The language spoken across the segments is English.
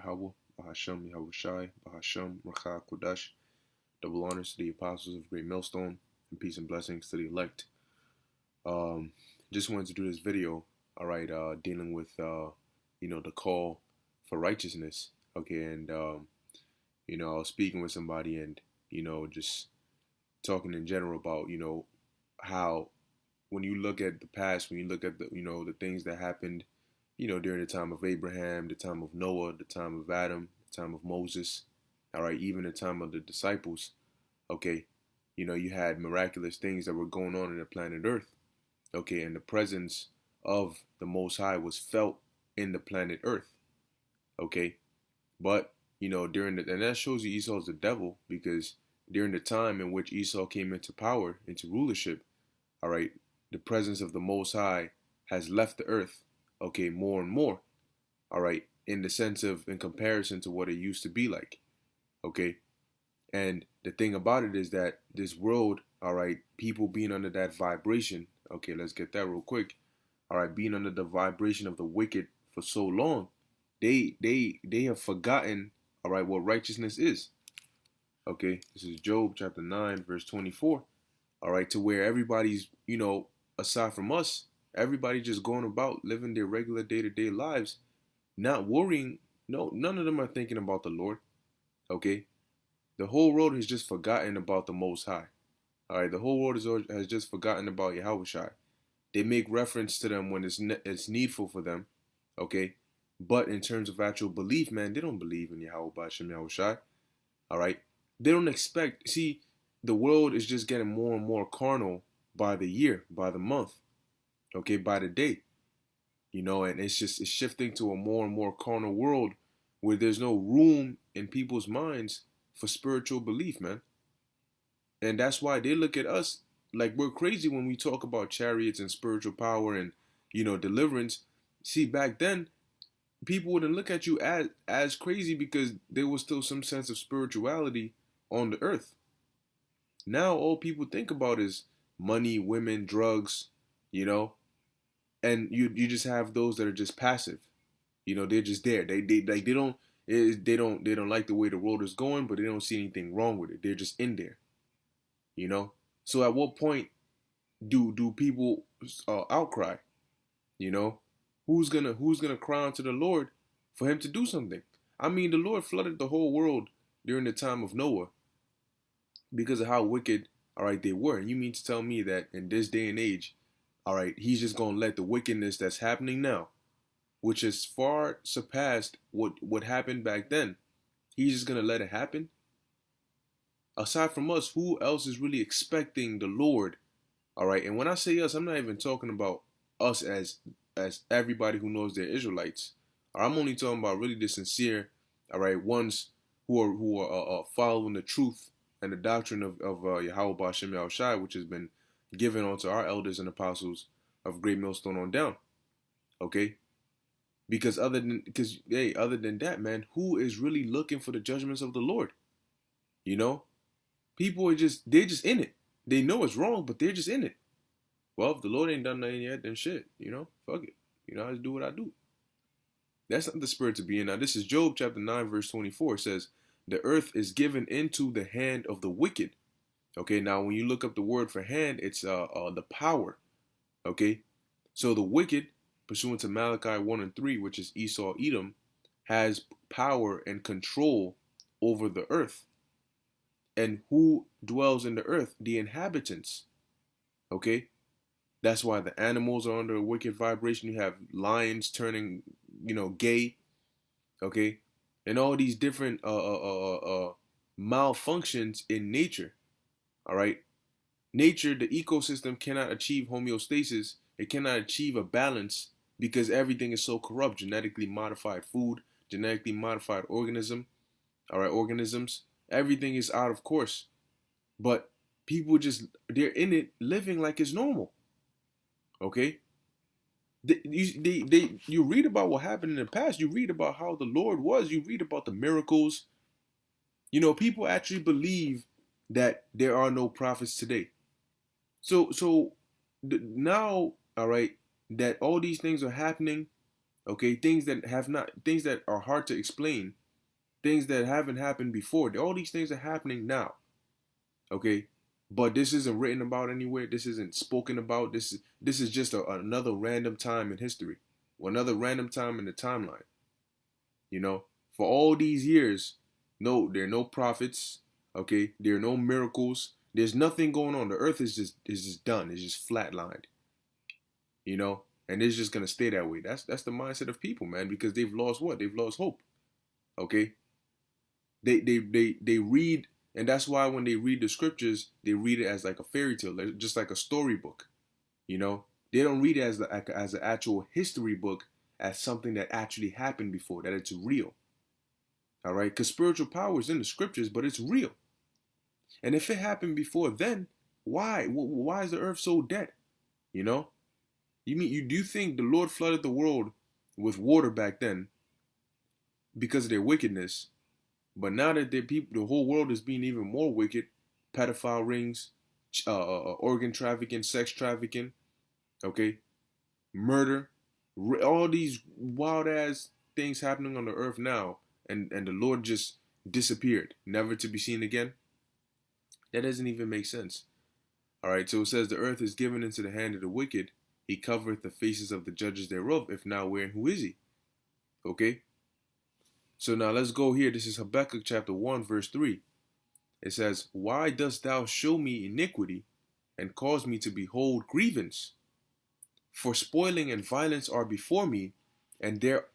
Yahawah, Bahashem Yahawashi, Bahashem Rakha Kodash. Double honors to the apostles of Great Millstone, and peace and blessings to the elect. Just wanted to do this video, all right, dealing with, the call for righteousness. Okay, and, I was speaking with somebody and, just talking in general about, how when you look at the past, when you look at the things that happened, during the time of Abraham, the time of Noah, the time of Adam, the time of Moses, all right, even the time of the disciples, okay, you had miraculous things that were going on in the planet Earth, okay, and the presence of the Most High was felt in the planet Earth, okay, but, and that shows you Esau's the devil, because during the time in which Esau came into power, into rulership, all right, the presence of the Most High has left the earth, okay, more and more, all right, in the sense of, in comparison to what it used to be like, okay, and the thing about it is that this world, all right, people being under that vibration, okay, let's get that real quick, all right, being under the vibration of the wicked for so long, they have forgotten, all right, what righteousness is, okay, this is Job chapter 9, verse 24, all right, to where everybody's, aside from us, everybody just going about living their regular day-to-day lives, not worrying. No, none of them are thinking about the Lord. Okay, the whole world has just forgotten about the Most High. All right, the whole world has just forgotten about Yahawashi. They make reference to them when it's needful for them. Okay, but in terms of actual belief, man, they don't believe in Yahawah B'Shem Yahawashi. All right, they don't expect. See, the world is just getting more and more carnal by the year, by the month, okay, by the day, and it's shifting to a more and more carnal world where there's no room in people's minds for spiritual belief, man. And that's why they look at us like we're crazy when we talk about chariots and spiritual power and, deliverance. See, back then, people wouldn't look at you as crazy because there was still some sense of spirituality on the earth. Now all people think about is money, women, drugs, and you just have those that are just passive. They're just there. They don't like the way the world is going, but they don't see anything wrong with it. They're just in there. So at what point do people outcry? Who's gonna cry unto the Lord for him to do something? I mean, the Lord flooded the whole world during the time of Noah because of how wicked, all right, they were. And you mean to tell me that in this day and age, all right, he's just going to let the wickedness that's happening now, which has far surpassed what happened back then, he's just going to let it happen? Aside from us, who else is really expecting the Lord? All right, and when I say us, I'm not even talking about us as everybody who knows they're Israelites. I'm only talking about really the sincere, all right, ones who are following the truth and the doctrine of Yahawah B'Shem Yahawashi, which has been given onto our elders and apostles of Great Millstone on down. Okay? Because other than that, man, who is really looking for the judgments of the Lord? People they're just in it. They know it's wrong, but they're just in it. Well, if the Lord ain't done nothing yet, then shit, fuck it. I just do what I do. That's not the spirit to be in. Now, this is Job chapter 9, verse 24. It says, the earth is given into the hand of the wicked. Okay, now when you look up the word for hand, it's the power. Okay, so the wicked, pursuant to Malachi 1 and 3, which is Esau, Edom, has power and control over the earth. And who dwells in the earth? The inhabitants. Okay, that's why the animals are under a wicked vibration. You have lions turning, gay. Okay, and all these different malfunctions in nature. All right, nature, the ecosystem cannot achieve homeostasis. It cannot achieve a balance because everything is so corrupt. Genetically modified food, genetically modified organisms. Everything is out of course. But people they're in it living like it's normal. Okay? You read about what happened in the past. You read about how the Lord was. You read about the miracles. People actually believe that there are no prophets today. So now, all right, that all these things are happening, Okay, things that are hard to explain, things that haven't happened before. All these things are happening now. Okay, but this isn't written about anywhere. This isn't spoken about. This is just another random time in history, or another random time in the timeline. You know, for all these years, no, there are no prophets. Okay, there are no miracles. There's nothing going on. The earth is just done. It's just flatlined. You know, and it's just gonna stay that way. That's the mindset of people, man, because they've lost what? They've lost hope. Okay, they read, and that's why when they read the scriptures, they read it as like a fairy tale, just like a storybook. You know, they don't read it as an actual history book, as something that actually happened before, that it's real. All right, because spiritual power is in the scriptures, but it's real. And if it happened before then, why is the earth so dead? You know, you do think the Lord flooded the world with water back then because of their wickedness? But now that the whole world is being even more wicked, pedophile rings, organ trafficking, sex trafficking, okay, murder, all these wild ass things happening on the earth now, and the Lord just disappeared, never to be seen again. That doesn't even make sense. All right, so it says the earth is given into the hand of the wicked. He covereth the faces of the judges thereof. If not, where and who is he? Okay. So now let's go here. This is Habakkuk chapter 1, verse 3. It says, why dost thou show me iniquity, and cause me to behold grievance? For spoiling and violence are before me, and there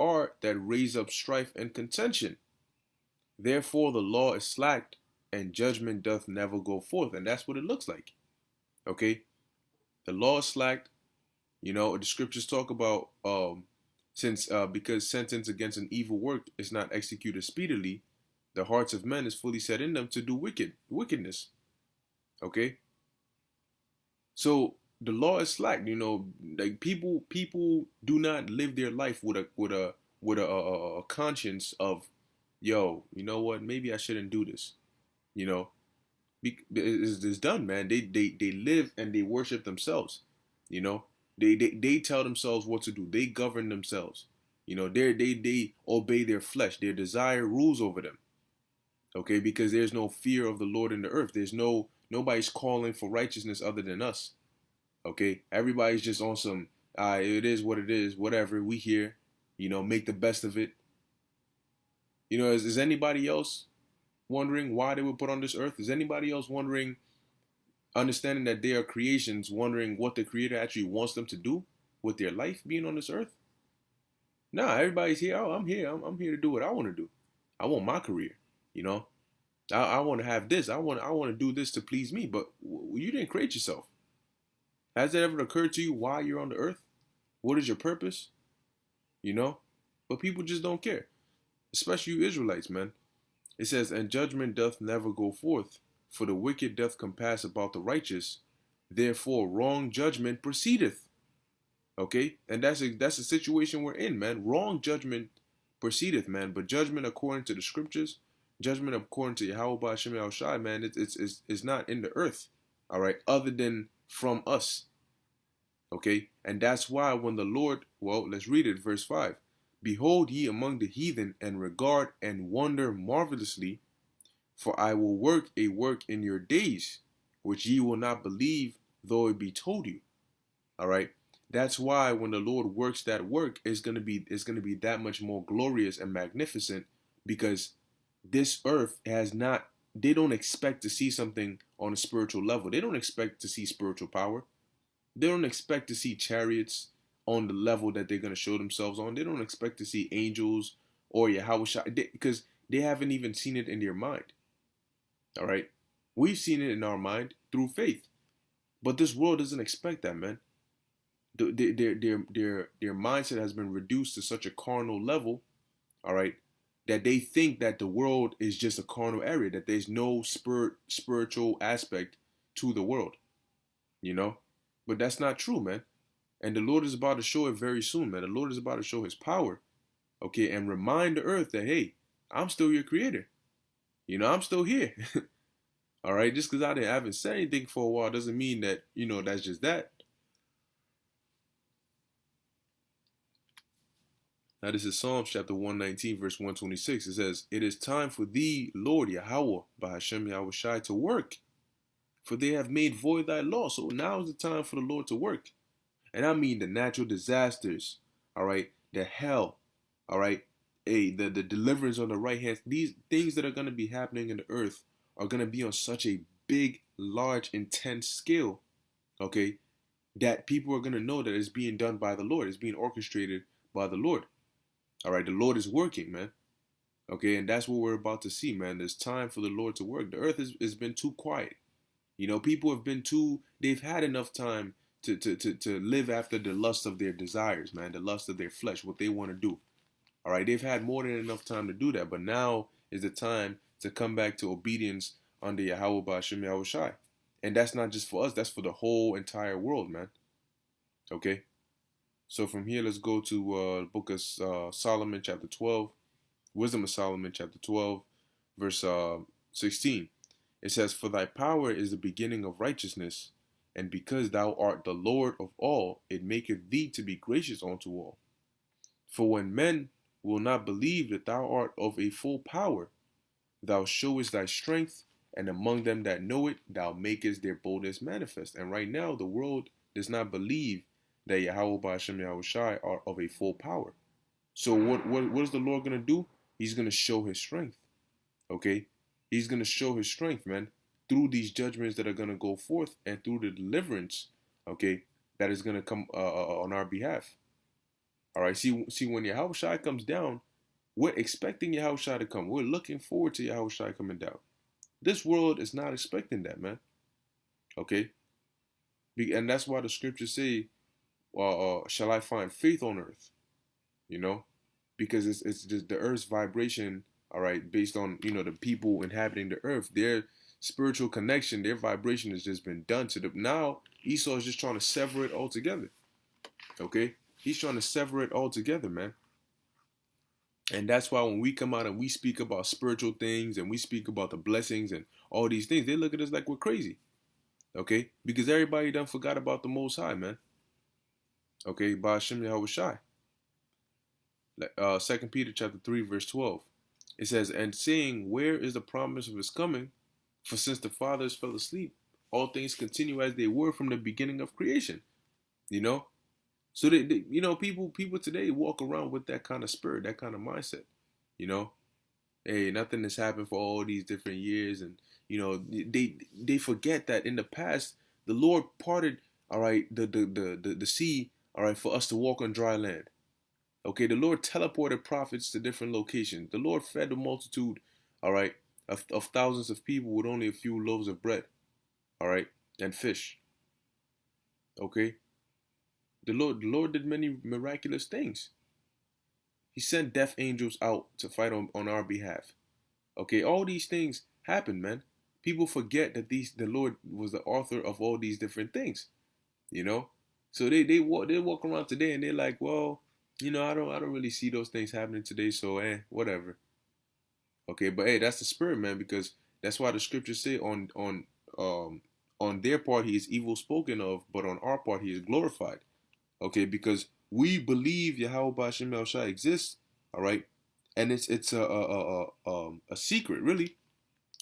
are that raise up strife and contention. Therefore the law is slacked, and judgment doth never go forth. And that's what it looks like. Okay? The law is slacked. You know, the scriptures talk about since because sentence against an evil work is not executed speedily, the hearts of men is fully set in them to do wickedness. Okay? So the law is slack. You know, like people do not live their life with a conscience of, yo, you know what? Maybe I shouldn't do this. You know, it's done, man. They live and they worship themselves. You know, they tell themselves what to do. They govern themselves. You know, they obey their flesh. Their desire rules over them. Okay, because there's no fear of the Lord in the earth. Nobody's calling for righteousness other than us. Okay, everybody's just on some. It is what it is. Whatever, we here. You know, make the best of it. You know, is anybody else wondering why they were put on this earth? Is anybody else wondering, understanding that they are creations, wondering what the Creator actually wants them to do with their life being on this earth? Nah, everybody's here. Oh, I'm here. I'm here to do what I want to do. I want my career. You know, I want to have this. I want to do this to please me. But you didn't create yourself. Has it ever occurred to you why you're on the earth? What is your purpose? You know, but people just don't care, especially you Israelites, man. It says, and judgment doth never go forth, for the wicked doth compass about the righteous. Therefore, wrong judgment proceedeth. Okay, and that's a situation we're in, man. Wrong judgment proceedeth, man. But judgment according to the scriptures, judgment according to Yahawah Shem Yahawashi, man, it's not in the earth. All right, other than from us. Okay, and that's why when the Lord, well, let's read it, verse 5. Behold ye among the heathen, and regard and wonder marvelously, for I will work a work in your days, which ye will not believe, though it be told you. All right. That's why when the Lord works that work, it's gonna be that much more glorious and magnificent, because this earth has not. They don't expect to see something on a spiritual level. They don't expect to see spiritual power. They don't expect to see chariots on the level that they're going to show themselves on. They don't expect to see angels or Yahawashi, because they haven't even seen it in their mind. All right? We've seen it in our mind through faith. But this world doesn't expect that, man. Their mindset has been reduced to such a carnal level, all right, that they think that the world is just a carnal area, that there's no spiritual aspect to the world, you know? But that's not true, man. And the Lord is about to show it very soon, man. The Lord is about to show his power, okay, and remind the earth that, hey, I'm still your creator. You know, I'm still here. All right, just because I haven't said anything for a while doesn't mean that, you know, that's just that. Now this is Psalms chapter 119, verse 126. It says, "It is time for thee, Lord Yahawah, by Hashem Yahawashi, to work, for they have made void thy law." So now is the time for the Lord to work. And I mean the natural disasters, all right, the hell, all right, the deliverance on the right hand. These things that are going to be happening in the earth are going to be on such a big, large, intense scale, okay, that people are going to know that it's being done by the Lord. It's being orchestrated by the Lord. All right, the Lord is working, man. Okay, and that's what we're about to see, man. There's time for the Lord to work. The earth has been too quiet. You know, people have been they've had enough time to live after the lust of their desires, man, the lust of their flesh, what they want to do. All right, they've had more than enough time to do that, but now is the time to come back to obedience under Yahawah Ba'ashem Yahawashi. And that's not just for us, that's for the whole entire world, man. Okay? So from here, let's go to the book of Solomon, chapter 12, Wisdom of Solomon, chapter 12, verse 16. It says, "For thy power is the beginning of righteousness, and because thou art the Lord of all, it maketh thee to be gracious unto all. For when men will not believe that thou art of a full power, thou showest thy strength, and among them that know it, thou makest their boldness manifest." And right now, the world does not believe that Yahawah Ba'ashem Yahawashi are of a full power. So what is the Lord going to do? He's going to show his strength. Okay? He's going to show his strength, man, through these judgments that are going to go forth and through the deliverance, okay, that is going to come on our behalf. All right, see when Yahawashi comes down, we're expecting Yahawashi to come. We're looking forward to Yahawashi coming down. This world is not expecting that, man. Okay? And that's why the scriptures say, shall I find faith on earth? You know? Because it's just the earth's vibration, all right, based on, you know, the people inhabiting the earth, their spiritual connection, their vibration has just been done to them. Now, Esau is just trying to sever it all together. Okay? He's trying to sever it all together, man. And that's why when we come out and we speak about spiritual things and we speak about the blessings and all these things, they look at us like we're crazy. Okay? Because everybody done forgot about the Most High, man. Okay? Ba'ashem Yahawashi. 2 Peter chapter 3, verse 12. It says, "And saying, where is the promise of his coming? For since the fathers fell asleep, all things continue as they were from the beginning of creation." You know? So they you know, people today walk around with that kind of spirit, that kind of mindset. You know? Hey, nothing has happened for all these different years, and you know, they forget that in the past the Lord parted, all right, the sea, all right, for us to walk on dry land. Okay, the Lord teleported prophets to different locations. The Lord fed the multitude, all right, of thousands of people with only a few loaves of bread, all right, and fish. Okay, the Lord did many miraculous things. He sent death angels out to fight on our behalf. Okay, all these things happened, man. People forget that the Lord was the author of all these different things. You know, so they walk around today and they're like, well, you know, I don't really see those things happening today, so whatever. Okay, but hey, that's the spirit, man, because that's why the scriptures say on their part he is evil spoken of, but on our part he is glorified. Okay, because we believe Yahawah Ba'ashem Yahawashi exists, all right, and it's a secret, really.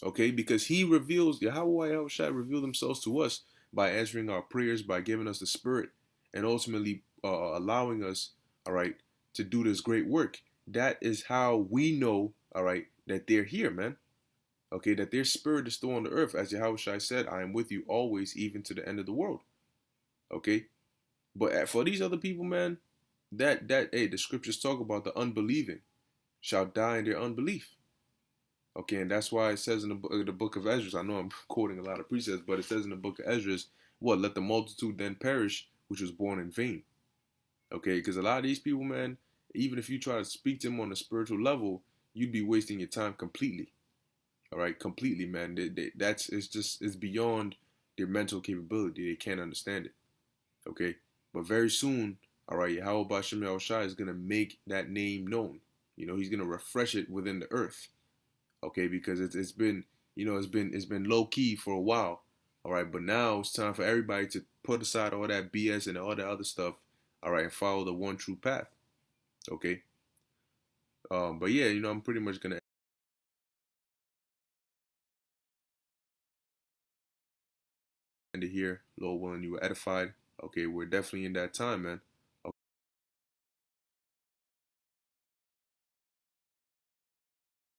Okay, because he reveals, Yahawah Yahawashi reveal themselves to us by answering our prayers, by giving us the spirit, and ultimately allowing us, all right, to do this great work. That is how we know, all right, that they're here, man. Okay, that their spirit is still on the earth. As Yahawashi said, I am with you always, even to the end of the world. Okay, but for these other people, man, hey, the scriptures talk about the unbelieving shall die in their unbelief. Okay, and that's why it says in the book of Ezra, I know I'm quoting a lot of precepts, but it says in the book of Ezra, what, let the multitude then perish, which was born in vain. Okay, because a lot of these people, man, even if you try to speak to them on a spiritual level, you'd be wasting your time completely. All right, completely, man. It's beyond their mental capability. They can't understand it. Okay, but very soon, all right, Yahawah Ba'ashem Yahawashi is gonna make that name known. You know, he's gonna refresh it within the earth. Okay, because it's been, you know, it's been low key for a while. All right, but now it's time for everybody to put aside all that BS and all that other stuff. All right, and follow the one true path. Okay, But yeah, I'm pretty much gonna end it here. Lord willing, you were edified. Okay, we're definitely in that time, man.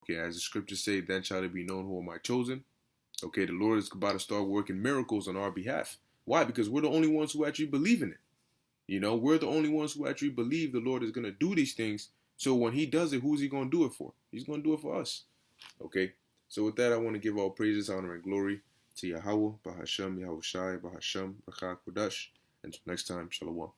Okay, as the scriptures say, then shall it be known who are my chosen. Okay, the Lord is about to start working miracles on our behalf. Why? Because we're the only ones who actually believe in it. We're the only ones who actually believe the Lord is going to do these things. So when he does it, who's he going to do it for? He's going to do it for us. Okay? So with that, I want to give all praises, honor, and glory to Yahawah, Bahashem, Yahawashi, Bahashem, Bachak, Kudash. Until next time, Shalawam.